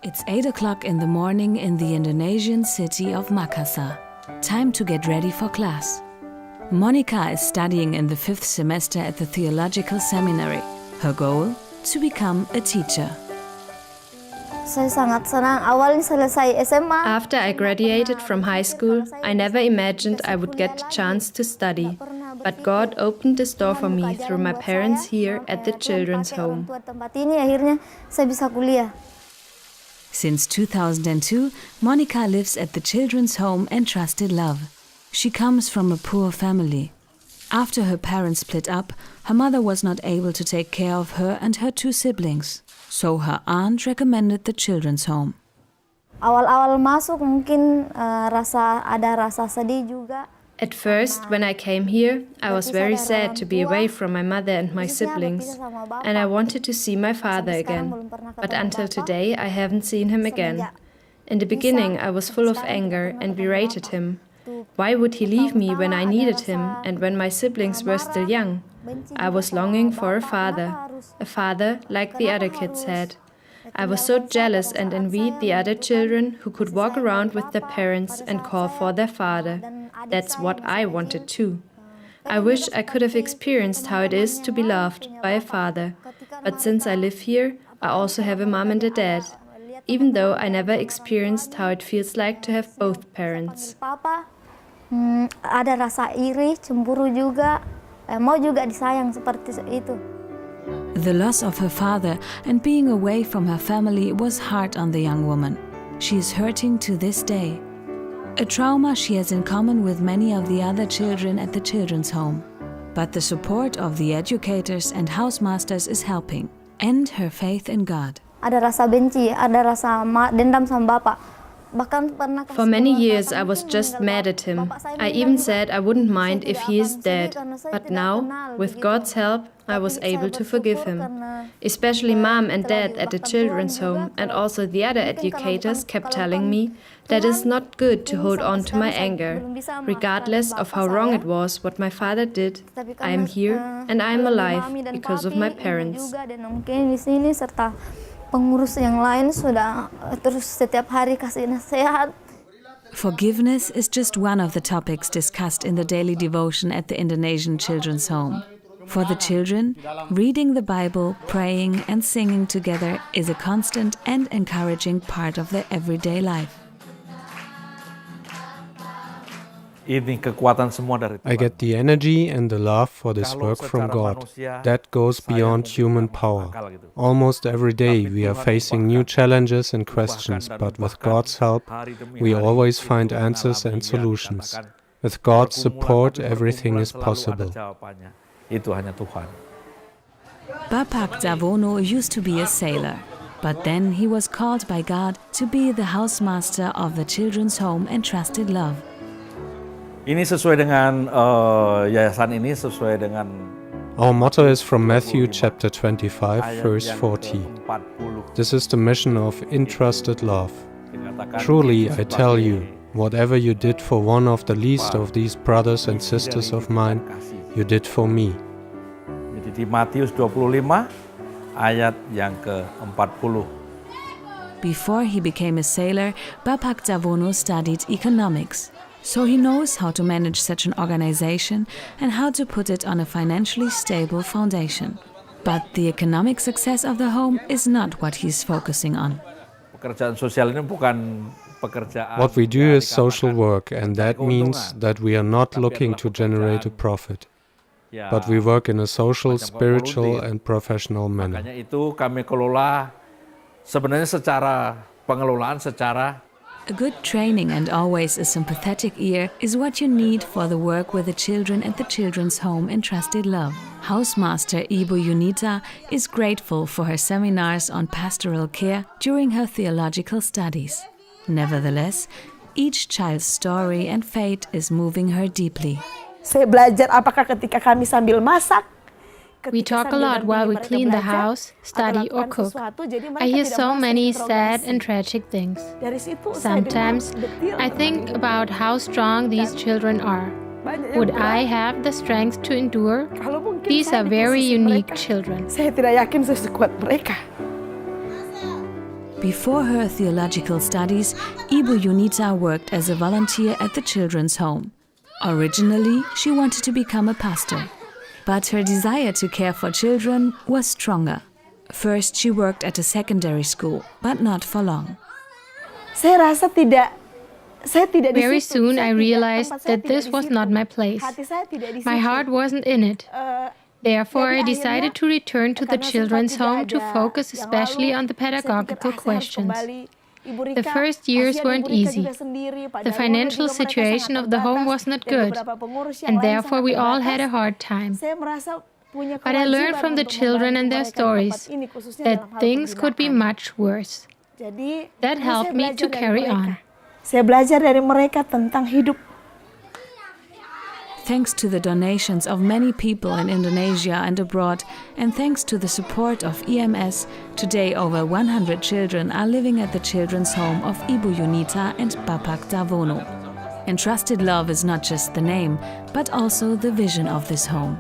It's 8 o'clock in the morning in the Indonesian city of Makassar. Time to get ready for class. Monica is studying in the 5th semester at the theological seminary. Her goal? To become a teacher. Saya sangat senang awalnya selesai SMA. After I graduated from high school, I never imagined I would get the chance to study. But God opened this door for me through my parents here at the children's home. Akhirnya saya bisa kuliah. Since 2002, Monica lives at the children's home Entrusted Love. She comes from a poor family. After her parents split up, her mother was not able to take care of her and her 2 siblings. So her aunt recommended the children's home. Awal-awal masuk mungkin ada rasa sedih juga. At first, when I came here, I was very sad to be away from my mother and my siblings, and I wanted to see my father again. But until today, I haven't seen him again. In the beginning, I was full of anger and berated him. Why would he leave me when I needed him and when my siblings were still young? I was longing for a father like the other kids had. I was so jealous and envied the other children who could walk around with their parents and call for their father. That's what I wanted too. I wish I could have experienced how it is to be loved by a father. But since I live here, I also have a mom and a dad. Even though I never experienced how it feels like to have both parents. Ada rasa iri, cemburu juga, mau juga disayang seperti itu. The loss of her father and being away from her family was hard on the young woman. She is hurting to this day. A trauma she has in common with many of the other children at the children's home. But the support of the educators and housemasters is helping, and her faith in God. Ada rasa benci, ada rasa dendam sama bapak. For many years I was just mad at him. I even said I wouldn't mind if he is dead. But now, with God's help, I was able to forgive him. Especially Mom and Dad at the children's home and also the other educators kept telling me that it's not good to hold on to my anger. Regardless of how wrong it was what my father did, I am here and I am alive because of my parents. Pengurus yang lain sudah terus setiap hari kasih nasihat. Forgiveness is just one of the topics discussed in the daily devotion at the Indonesian children's home. For the children, reading the Bible, praying and singing together is a constant and encouraging part of their everyday life. I get the energy and the love for this work from God. That goes beyond human power. Almost every day we are facing new challenges and questions, but with God's help, we always find answers and solutions. With God's support, everything is possible. Bapak Davono used to be a sailor, but then he was called by God to be the housemaster of the children's home Entrusted Love. Ini sesuai dengan yayasan ini sesuai dengan. Our motto is from Matthew chapter 25, verse 40. This is the mission of Entrusted Love. Truly, I tell you, whatever you did for one of the least of these brothers and sisters of mine, you did for me. Jadi di Matius 25 ayat yang ke-40. Before he became a sailor, Bapak Davono studied economics. So he knows how to manage such an organization and how to put it on a financially stable foundation. But the economic success of the home is not what he's focusing on. What we do is social work, and that means that we are not looking to generate a profit. But we work in a social, spiritual and professional manner. Makanya itu kami kelola sebenarnya secara pengelolaan secara. A good training and always a sympathetic ear is what you need for the work with the children at the children's home Entrusted Love. Housemaster Ibu Yunita is grateful for her seminars on pastoral care during her theological studies. Nevertheless, each child's story and fate is moving her deeply. Saya belajar apakah ketika kami sambil masak. We talk a lot while we clean the house, study or cook. I hear so many sad and tragic things. Sometimes I think about how strong these children are. Would I have the strength to endure? These are very unique children. Saya tidak yakin saya sekuat mereka. Before her theological studies, Ibu Yunita worked as a volunteer at the children's home. Originally, she wanted to become a pastor, but her desire to care for children was stronger. First, she worked at a secondary school, but not for long. Very soon I realized that this was not my place. My heart wasn't in it. Therefore, I decided to return to the children's home to focus especially on the pedagogical questions. The first years weren't easy. The financial situation of the home was not good, and therefore we all had a hard time. But I learned from the children and their stories that things could be much worse. That helped me to carry on. Saya belajar dari mereka tentang hidup. Thanks to the donations of many people in Indonesia and abroad, and thanks to the support of EMS, today over 100 children are living at the children's home of Ibu Yunita and Bapak Darwono. Entrusted Love is not just the name, but also the vision of this home.